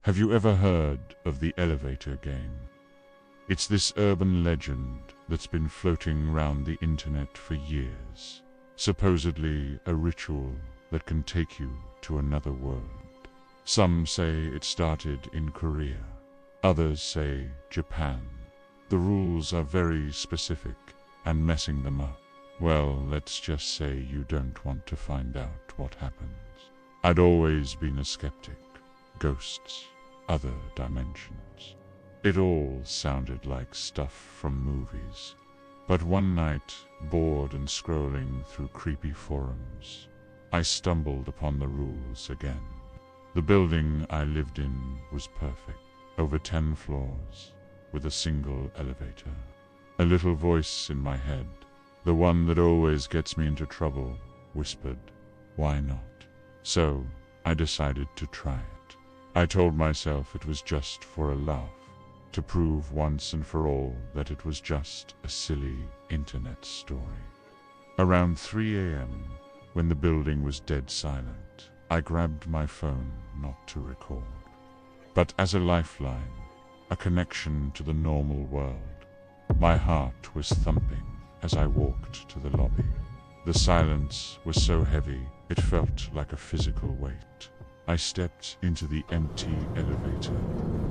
Have you ever heard of the elevator game? It's this urban legend that's been floating around the internet for years. Supposedly a ritual that can take you to another world. Some say it started in Korea. Others say Japan. The rules are very specific, and messing them up, well, let's just say you don't want to find out what happens. I'd always been a skeptic. Ghosts, other dimensions. It all sounded like stuff from movies. But one night, bored and scrolling through creepy forums, I stumbled upon the rules again. The building I lived in was perfect, over 10 floors, with a single elevator. A little voice in my head, the one that always gets me into trouble, whispered, "Why not?" So, I decided to try it. I told myself it was just for a laugh, to prove once and for all that it was just a silly internet story. Around 3 a.m., when the building was dead silent, I grabbed my phone not to record, but as a lifeline, a connection to the normal world. My heart was thumping as I walked to the lobby. The silence was so heavy, it felt like a physical weight. I stepped into the empty elevator,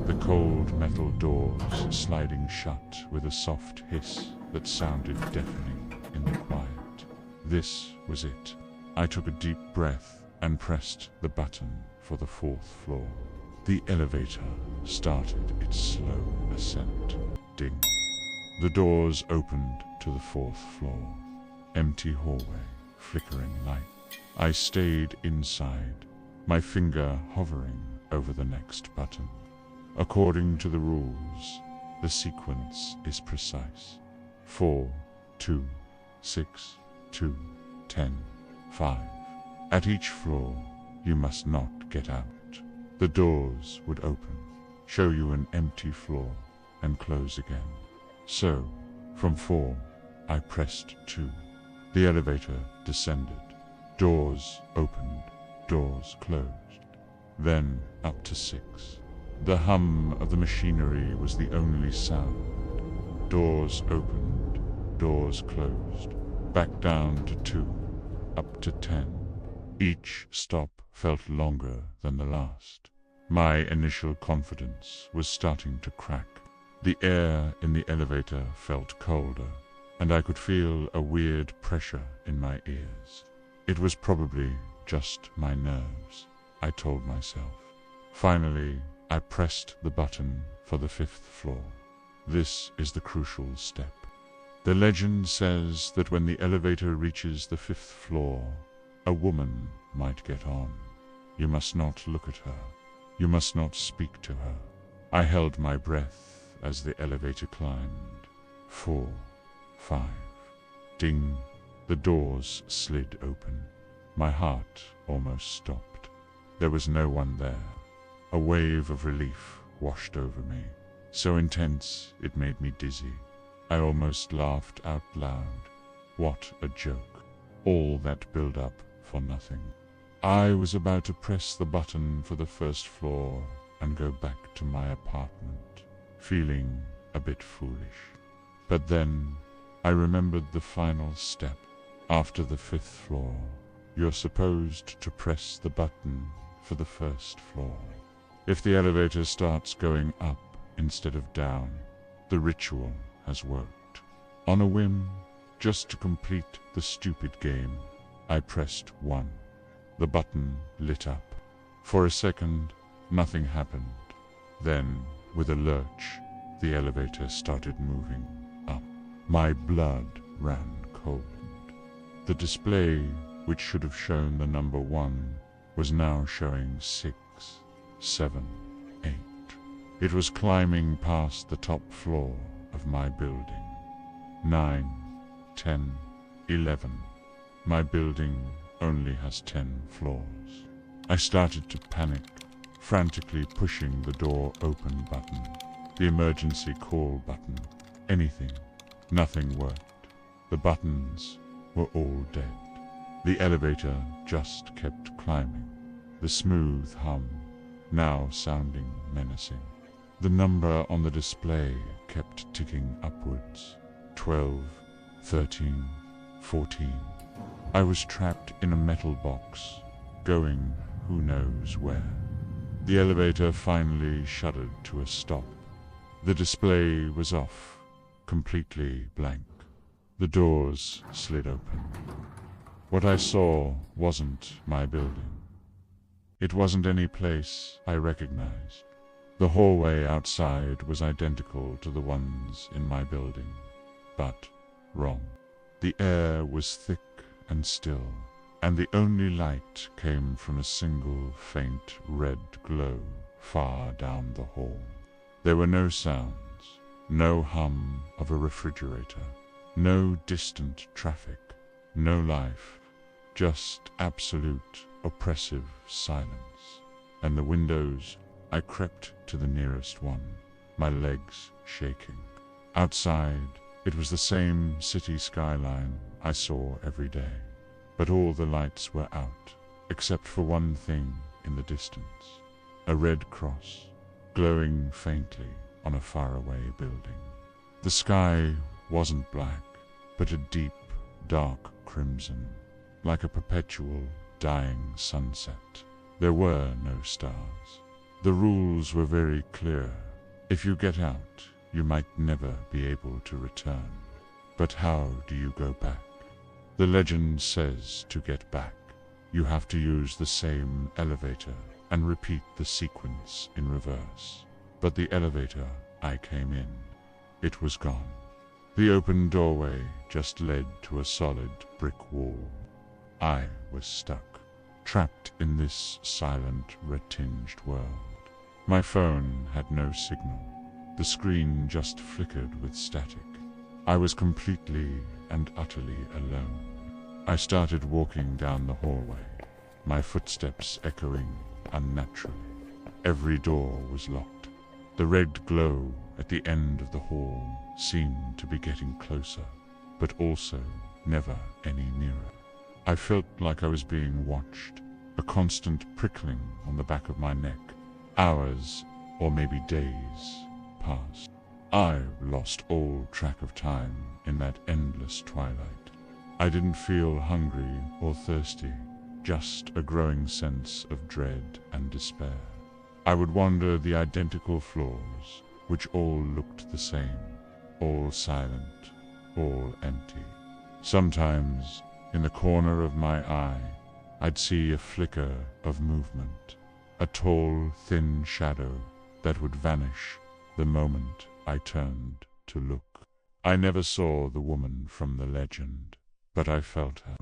the cold metal doors sliding shut with a soft hiss that sounded deafening in the quiet. This was it. I took a deep breath and pressed the button for the 4th floor. The elevator started its slow ascent. Ding. The doors opened to the 4th floor. Empty hallway, flickering light. I stayed inside, my finger hovering over the next button. According to the rules, the sequence is precise. 4, 2, 6, 2, 10, 5. At each floor, you must not get out. The doors would open, show you an empty floor, and close again. So, from 4, I pressed 2. The elevator descended. Doors opened, doors closed. Then up to 6. The hum of the machinery was the only sound. Doors opened, doors closed. Back down to 2, up to 10. Each stop felt longer than the last. My initial confidence was starting to crack. The air in the elevator felt colder, and I could feel a weird pressure in my ears. It was probably just my nerves, I told myself. Finally, I pressed the button for the 5th floor. This is the crucial step. The legend says that when the elevator reaches the 5th floor, a woman might get on. You must not look at her. You must not speak to her. I held my breath as the elevator climbed. 4, 5. Ding. The doors slid open. My heart almost stopped. There was no one there. A wave of relief washed over me, so intense it made me dizzy. I almost laughed out loud. What a joke. All that build-up for nothing. I was about to press the button for the 1st floor and go back to my apartment, feeling a bit foolish. But then I remembered the final step. After the 5th floor, you're supposed to press the button for the 1st floor. If the elevator starts going up instead of down, the ritual has worked. On a whim, just to complete the stupid game, I pressed 1. The button lit up. For a second, nothing happened. Then, with a lurch, the elevator started moving up. My blood ran cold. The display, which should have shown the number 1, was now showing 6, 7, 8. It was climbing past the top floor of my building. 9, 10, 11. My building only has 10 floors. I started to panic, frantically pushing the door open button, the emergency call button, anything. Nothing worked. The buttons were all dead. The elevator just kept climbing. The smooth hum, now sounding menacing. The number on the display kept ticking upwards. 12, 13, 14. I was trapped in a metal box, going who knows where. The elevator finally shuddered to a stop. The display was off, completely blank. The doors slid open. What I saw wasn't my building. It wasn't any place I recognized. The hallway outside was identical to the ones in my building, but wrong. The air was thick and still, and the only light came from a single faint red glow far down the hall. There were no sounds, no hum of a refrigerator, no distant traffic, no life, just absolute oppressive silence. And the windows, I crept to the nearest one, my legs shaking. Outside, it was the same city skyline I saw every day, but all the lights were out, except for one thing in the distance, a red cross, glowing faintly on a faraway building. The sky wasn't black, but a deep, dark crimson, like a perpetual, dying sunset. There were no stars. The rules were very clear. If you get out, you might never be able to return. But how do you go back? The legend says to get back, you have to use the same elevator and repeat the sequence in reverse. But the elevator I came in, it was gone. The open doorway just led to a solid brick wall. I was stuck, trapped in this silent, red-tinged world. My phone had no signal. The screen just flickered with static. I was completely and utterly alone. I started walking down the hallway, my footsteps echoing unnaturally. Every door was locked. The red glow at the end of the hall seemed to be getting closer, but also never any nearer. I felt like I was being watched, a constant prickling on the back of my neck. Hours, or maybe days, passed. I lost all track of time in that endless twilight. I didn't feel hungry or thirsty, just a growing sense of dread and despair. I would wander the identical floors, which all looked the same, all silent, all empty. Sometimes, in the corner of my eye, I'd see a flicker of movement, a tall, thin shadow that would vanish the moment I turned to look. I never saw the woman from the legend, but I felt her.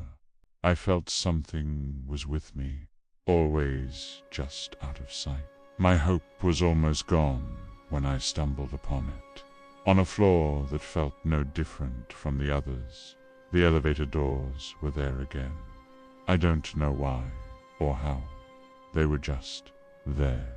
I felt something was with me, always just out of sight. My hope was almost gone when I stumbled upon it. On a floor that felt no different from the others, the elevator doors were there again. I don't know why or how. They were just there.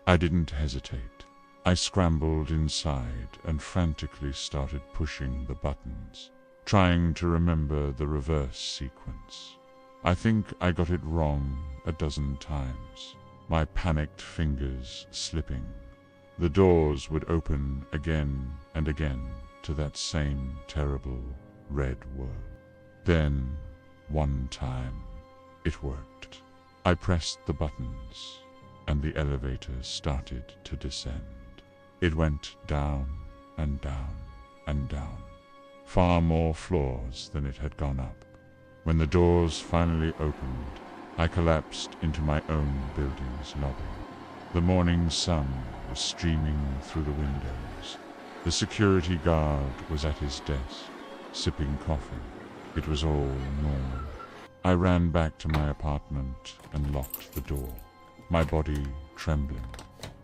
I didn't hesitate. I scrambled inside and frantically started pushing the buttons, trying to remember the reverse sequence. I think I got it wrong a dozen times, my panicked fingers slipping. The doors would open again and again to that same terrible red world. Then, one time, it worked. I pressed the buttons, and the elevator started to descend. It went down and down and down, far more floors than it had gone up. When the doors finally opened, I collapsed into my own building's lobby. The morning sun was streaming through the windows. The security guard was at his desk, sipping coffee. It was all normal. I ran back to my apartment and locked the door, my body trembling.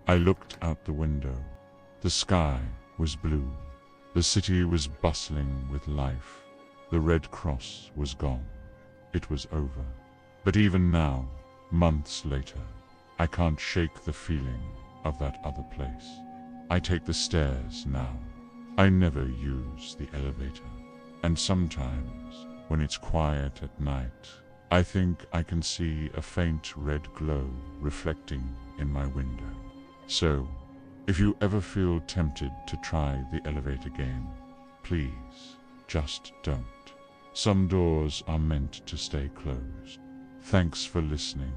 I looked out the window. The sky was blue. The city was bustling with life. The Red Cross was gone. It was over. But even now, months later, I can't shake the feeling of that other place. I take the stairs now. I never use the elevator. And sometimes, when it's quiet at night, I think I can see a faint red glow reflecting in my window. So, if you ever feel tempted to try the elevator game, please just don't. Some doors are meant to stay closed. Thanks for listening,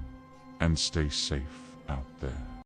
and stay safe out there.